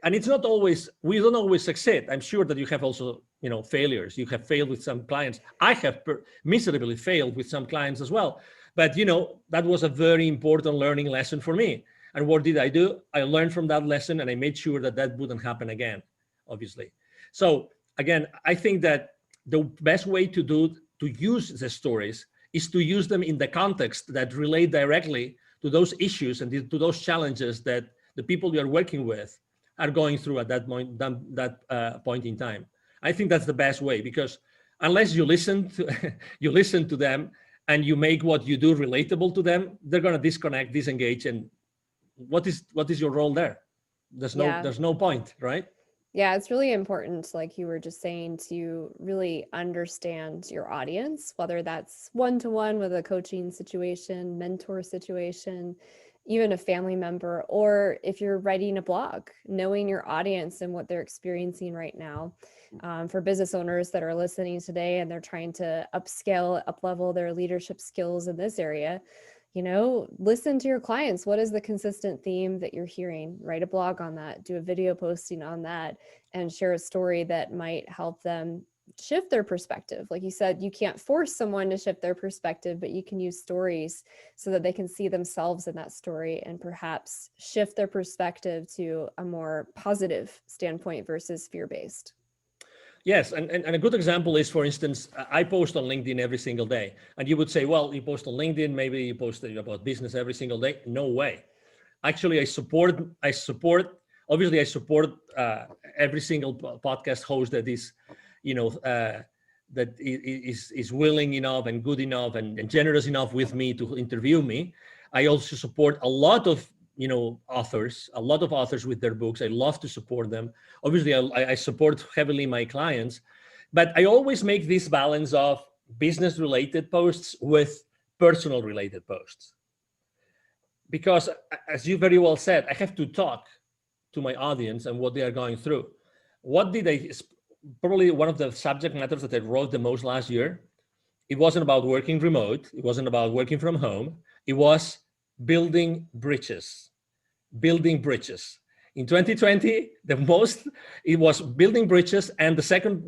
And it's not always, we don't always succeed. I'm sure that you have also, failures. You have failed with some clients. I have miserably failed with some clients as well. But, that was a very important learning lesson for me. And what did I do? I learned from that lesson and I made sure that wouldn't happen again, obviously. So again, I think that the best way to use the stories is to use them in the context that relate directly to those issues and to those challenges that the people you're working with are going through at that point in time. I think that's the best way, because unless you listen to them and you make what you do relatable to them, they're going to disconnect, disengage, and what is your role there? There's no point, right? Yeah, it's really important, like you were just saying, to really understand your audience, whether that's one-to-one with a coaching situation, mentor situation, even a family member, or if you're writing a blog, knowing your audience and what they're experiencing right now. For business owners that are listening today and they're trying to upscale, up-level their leadership skills in this area, listen to your clients. What is the consistent theme that you're hearing? Write a blog on that, do a video posting on that, and share a story that might help them shift their perspective. Like you said, you can't force someone to shift their perspective, but you can use stories so that they can see themselves in that story and perhaps shift their perspective to a more positive standpoint versus fear-based. Yes, and a good example is, for instance, I post on LinkedIn every single day. And you would say, well, you post on LinkedIn, maybe you post about business every single day. No way. Actually, I support every single podcast host that is, that is willing enough and good enough and generous enough with me to interview me. I also support a lot of authors with their books. I love to support them. Obviously, I support heavily my clients, but I always make this balance of business related posts with personal related posts. Because as you very well said, I have to talk to my audience and what they are going through. Probably one of the subject matters that I wrote the most last year, it wasn't about working remote. It wasn't about working from home. It was building bridges. In 2020, it was building bridges, and the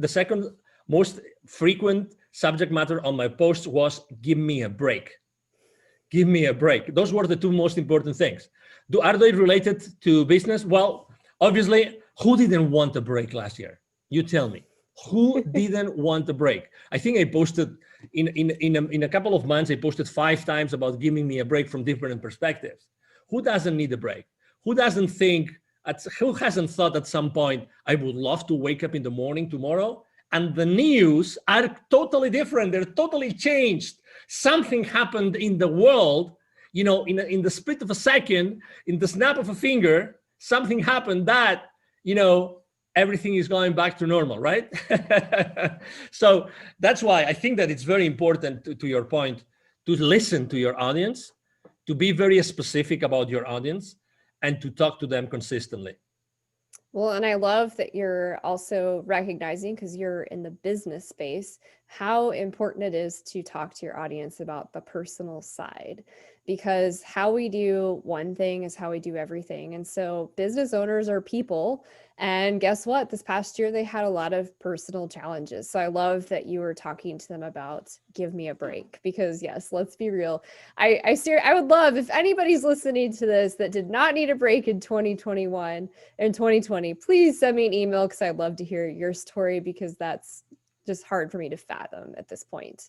second most frequent subject matter on my post was give me a break. Give me a break. Those were the two most important things. Are they related to business? Well, obviously, who didn't want a break last year? You tell me. Who didn't want a break? I think I posted in a couple of months, I posted 5 times about giving me a break from different perspectives. Who doesn't need a break? Who hasn't thought at some point, I would love to wake up in the morning tomorrow and the news are totally different. They're totally changed. Something happened in the world, in the split of a second, in the snap of a finger, something happened that, everything is going back to normal, right? So that's why I think that it's very important, to your point, to listen to your audience, to be very specific about your audience, and to talk to them consistently. Well, and I love that you're also recognizing, because you're in the business space, how important it is to talk to your audience about the personal side, because how we do one thing is how we do everything. And so business owners are people. And guess what? This past year, they had a lot of personal challenges. So I love that you were talking to them about give me a break, because yes, let's be real. I would love if anybody's listening to this that did not need a break in 2021 and 2020, please send me an email, because I'd love to hear your story, because that's just hard for me to fathom at this point.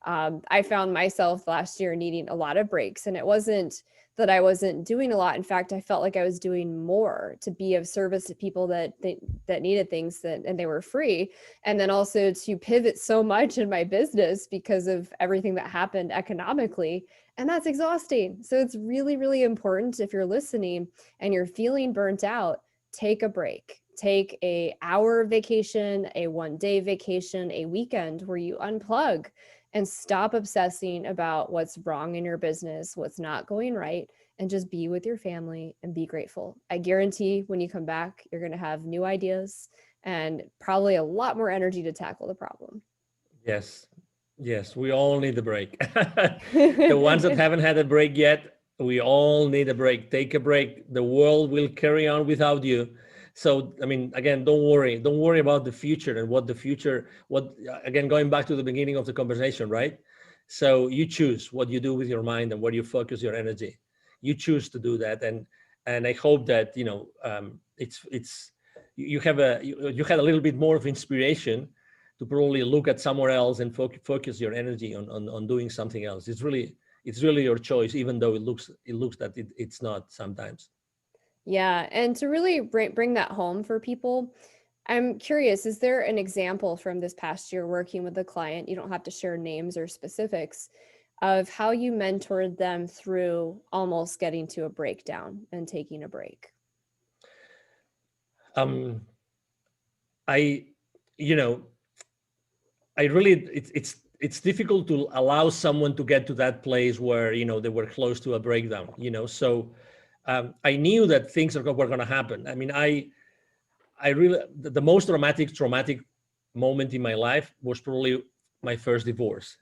I found myself last year needing a lot of breaks, and it wasn't that I wasn't doing a lot. In fact, I felt like I was doing more to be of service to people that needed things, and they were free. And then also to pivot so much in my business because of everything that happened economically. And that's exhausting. So it's really, really important, if you're listening and you're feeling burnt out, take a break. Take an hour vacation, a 1-day vacation, a weekend where you unplug and stop obsessing about what's wrong in your business, what's not going right, and just be with your family and be grateful. I guarantee when you come back, you're going to have new ideas and probably a lot more energy to tackle the problem. Yes, we all need a break. The ones that haven't had a break yet, we all need a break. Take a break. The world will carry on without you. So, again, don't worry about the future and again, going back to the beginning of the conversation, right? So you choose what you do with your mind and where you focus your energy. You choose to do that. And I hope that, you had a little bit more of inspiration to probably look at somewhere else and focus your energy on doing something else. It's really your choice, even though it looks that it's not sometimes. Yeah. And to really bring that home for people, I'm curious, is there an example from this past year working with a client, you don't have to share names or specifics, of how you mentored them through almost getting to a breakdown and taking a break? It's difficult to allow someone to get to that place where, they were close to a breakdown, so I knew that things were going to happen. The most traumatic moment in my life was probably my first divorce.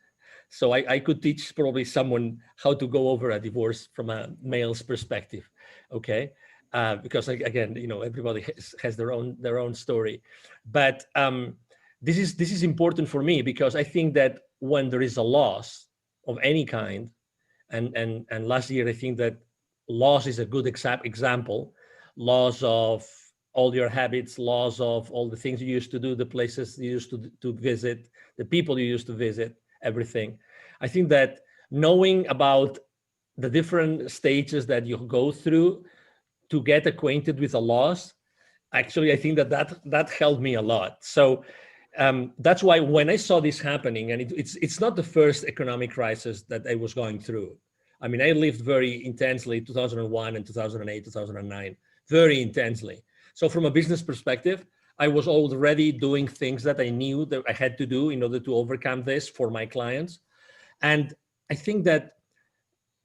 So I could teach probably someone how to go over a divorce from a male's perspective. Okay. Because again, everybody has their own story, but this is important for me, because I think that when there is a loss of any kind, and last year I think that loss is a good example. Loss of all your habits, loss of all the things you used to do, the places you used to visit, the people you used to visit, everything. I think that knowing about the different stages that you go through to get acquainted with a loss, actually, I think that helped me a lot. So that's why when I saw this happening, and it's not the first economic crisis that I was going through. I lived very intensely 2001 and 2008, 2009, very intensely. So from a business perspective, I was already doing things that I knew that I had to do in order to overcome this for my clients. And I think that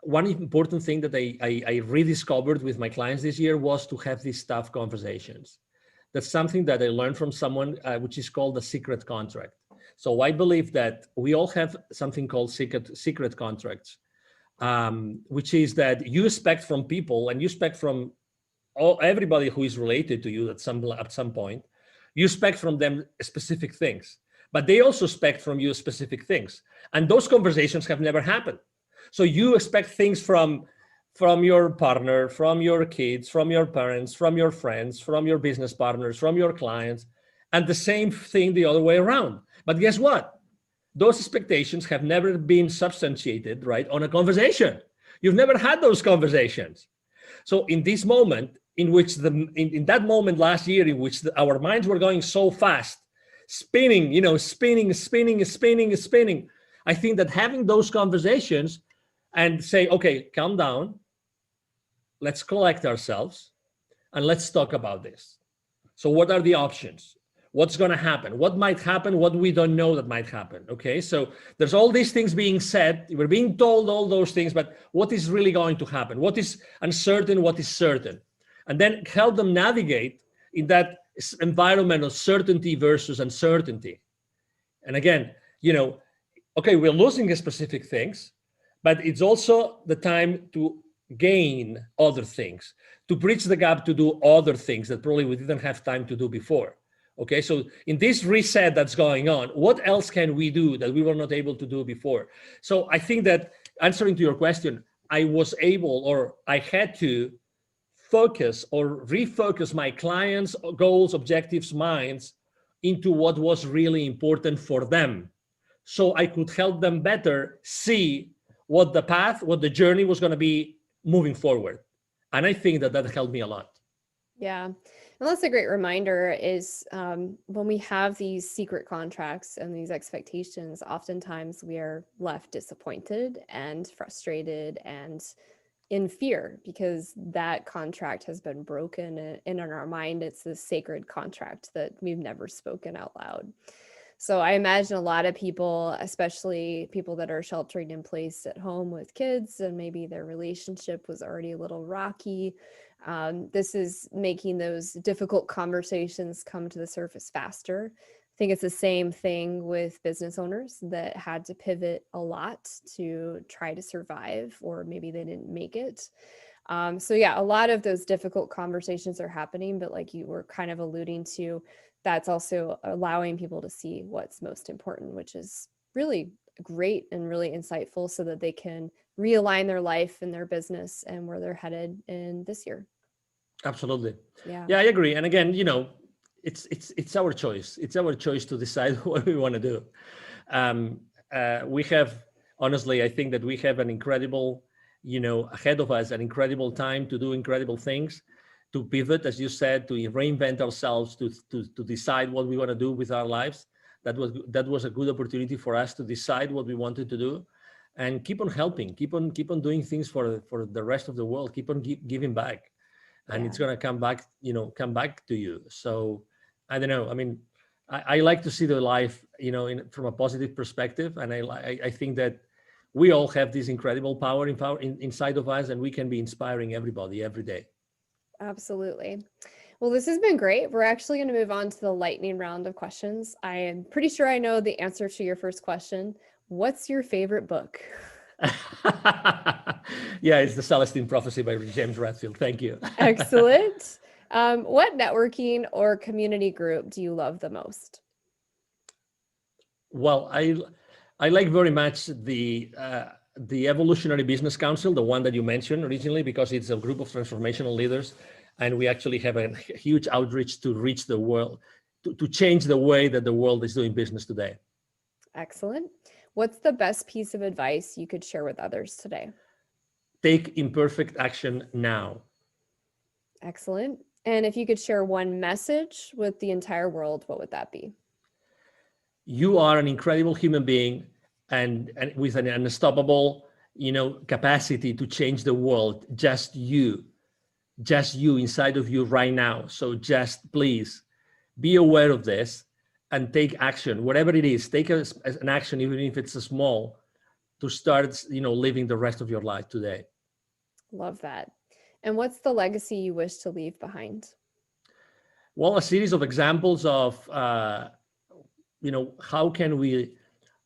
one important thing that I rediscovered with my clients this year was to have these tough conversations. That's something that I learned from someone, which is called the secret contract. So I believe that we all have something called secret contracts. Which is that you expect from people, and you expect from everybody who is related to you at some point, you expect from them specific things. but they also expect from you specific things. And those conversations have never happened. So you expect things from your partner, from your kids, from your parents, from your friends, from your business partners, from your clients, and the same thing the other way around. But guess what? Those expectations have never been substantiated, right, on a conversation. You've never had those conversations. So in this moment, in which in that moment last year, in which our minds were going so fast, spinning, spinning. I think that having those conversations and say, okay, calm down, let's collect ourselves, and let's talk about this. So what are the options? What's going to happen? What might happen? What we don't know that might happen. Okay, so there's all these things being said. We're being told all those things, but what is really going to happen? What is uncertain? What is certain? And then help them navigate in that environment of certainty versus uncertainty. And again, okay, we're losing specific things, but it's also the time to gain other things, to bridge the gap, to do other things that probably we didn't have time to do before. Okay, so in this reset that's going on, what else can we do that we were not able to do before? So I think that, answering to your question, I was able, or I had to focus or refocus my clients' goals, objectives, minds into what was really important for them, so I could help them better see what the path, what the journey was going to be moving forward. And I think that helped me a lot. Yeah. And that's a great reminder is when we have these secret contracts and these expectations, oftentimes we are left disappointed and frustrated and in fear because that contract has been broken, and in our mind, it's this sacred contract that we've never spoken out loud. So I imagine a lot of people, especially people that are sheltering in place at home with kids, and maybe their relationship was already a little rocky. This is making those difficult conversations come to the surface faster. I think it's the same thing with business owners that had to pivot a lot to try to survive, or maybe they didn't make it. So yeah, a lot of those difficult conversations are happening, but like you were kind of alluding to, that's also allowing people to see what's most important, which is really great and really insightful so that they can realign their life and their business and where they're headed in this year. Absolutely. Yeah. Yeah, I agree. And again, it's our choice. It's our choice to decide what we want to do. We have, honestly, I think that we have an incredible, ahead of us, an incredible time to do incredible things, to pivot, as you said, to reinvent ourselves, to decide what we want to do with our lives. That was a good opportunity for us to decide what we wanted to do, and keep on helping, keep on doing things for the rest of the world, keep on giving back, and it's gonna come back to you. So I don't know. I mean, I like to see the life, from a positive perspective, and I think that we all have this incredible power inside of us, and we can be inspiring everybody every day. Absolutely. Well, this has been great. We're actually going to move on to the lightning round of questions. I am pretty sure I know the answer to your first question. What's your favorite book? Yeah, it's The Celestine Prophecy by James Redfield. Thank you. Excellent. What networking or community group do you love the most? Well, I like very much the Evolutionary Business Council, the one that you mentioned originally, because it's a group of transformational leaders, and we actually have a huge outreach to reach the world, to change the way that the world is doing business today. Excellent. What's the best piece of advice you could share with others today? Take imperfect action now. Excellent. And if you could share one message with the entire world, what would that be? You are an incredible human being, and with an unstoppable, capacity to change the world. Just you inside of you right now. So just please be aware of this and take action, whatever it is. Take an action, even if it's a small, to start, living the rest of your life today. Love that. And what's the legacy you wish to leave behind? Well, a series of examples of, how can we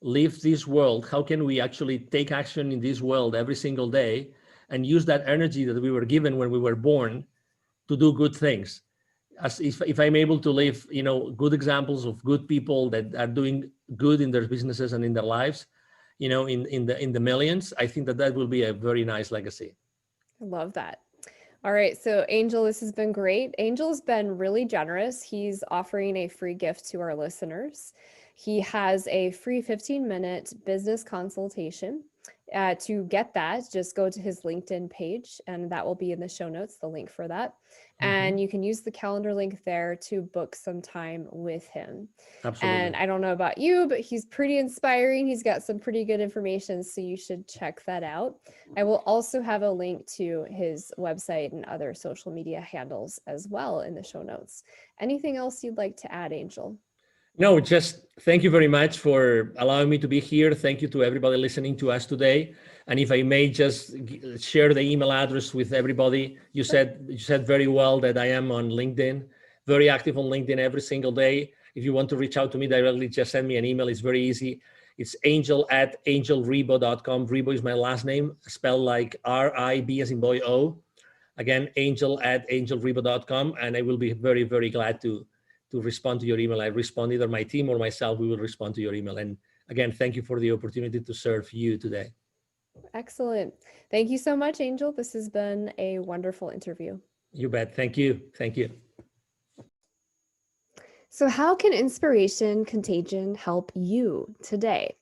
live this world? How can we actually take action in this world every single day and use that energy that we were given when we were born to do good things? As if I'm able to live, good examples of good people that are doing good in their businesses and in their lives, in the millions, I think that will be a very nice legacy. I love that. All right, so Angel, this has been great. Angel's been really generous. He's offering a free gift to our listeners. He has a free 15-minute business consultation. To get that, just go to his LinkedIn page, and that will be in the show notes, the link for that. And you can use the calendar link there to book some time with him. Absolutely. And I don't know about you, but he's pretty inspiring. He's got some pretty good information, so you should check that out. I will also have a link to his website and other social media handles as well in the show notes. Anything else you'd like to add, Angel? No, just thank you very much for allowing me to be here. Thank you to everybody listening to us today. And if I may just share the email address with everybody. You said very well that I am on LinkedIn, very active on LinkedIn every single day. If you want to reach out to me directly, just send me an email. It's very easy. It's angel@angelribo.com. Ribo is my last name, spelled like R-I-B as in boy O. Again, angel@angelribo.com. And I will be very, very glad to respond to your email. I respond, either my team or myself, we will respond to your email. And again, thank you for the opportunity to serve you today. Excellent. Thank you so much, Angel. This has been a wonderful interview. You bet. Thank you. Thank you. So how can Inspiration Contagion help you today?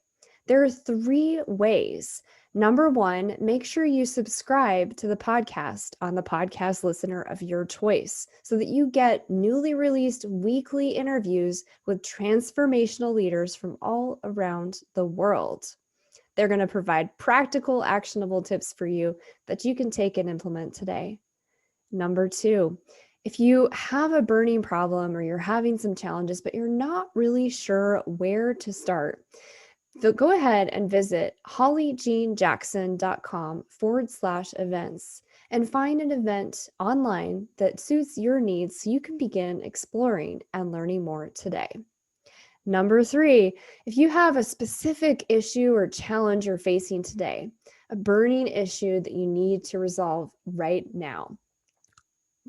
There are 3 ways. Number 1, make sure you subscribe to the podcast on the podcast listener of your choice so that you get newly released weekly interviews with transformational leaders from all around the world. They're going to provide practical, actionable tips for you that you can take and implement today. Number 2, if you have a burning problem or you're having some challenges, but you're not really sure where to start, so go ahead and visit hollyjeanjackson.com/events and find an event online that suits your needs so you can begin exploring and learning more today. Number 3, if you have a specific issue or challenge you're facing today, a burning issue that you need to resolve right now.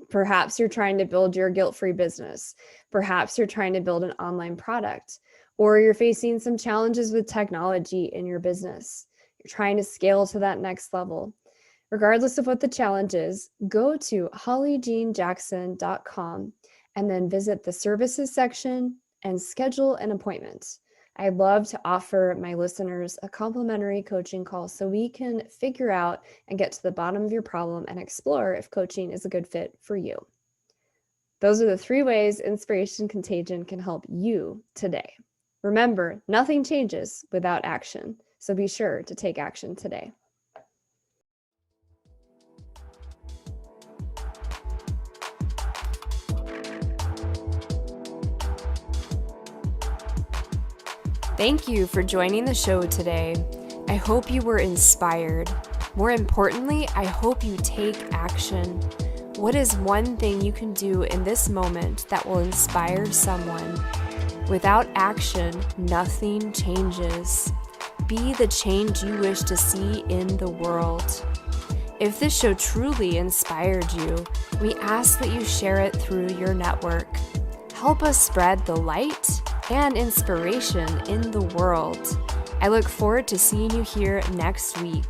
Perhaps you're trying to build your guilt-free business. Perhaps you're trying to build an online product. Or you're facing some challenges with technology in your business. You're trying to scale to that next level. Regardless of what the challenge is, go to hollyjeanjackson.com and then visit the services section and schedule an appointment. I'd love to offer my listeners a complimentary coaching call so we can figure out and get to the bottom of your problem and explore if coaching is a good fit for you. Those are the 3 ways Inspiration Contagion can help you today. Remember, nothing changes without action, so be sure to take action today. Thank you for joining the show today. I hope you were inspired. More importantly, I hope you take action. What is one thing you can do in this moment that will inspire someone? Without action, nothing changes. Be the change you wish to see in the world. If this show truly inspired you, we ask that you share it through your network. Help us spread the light and inspiration in the world. I look forward to seeing you here next week.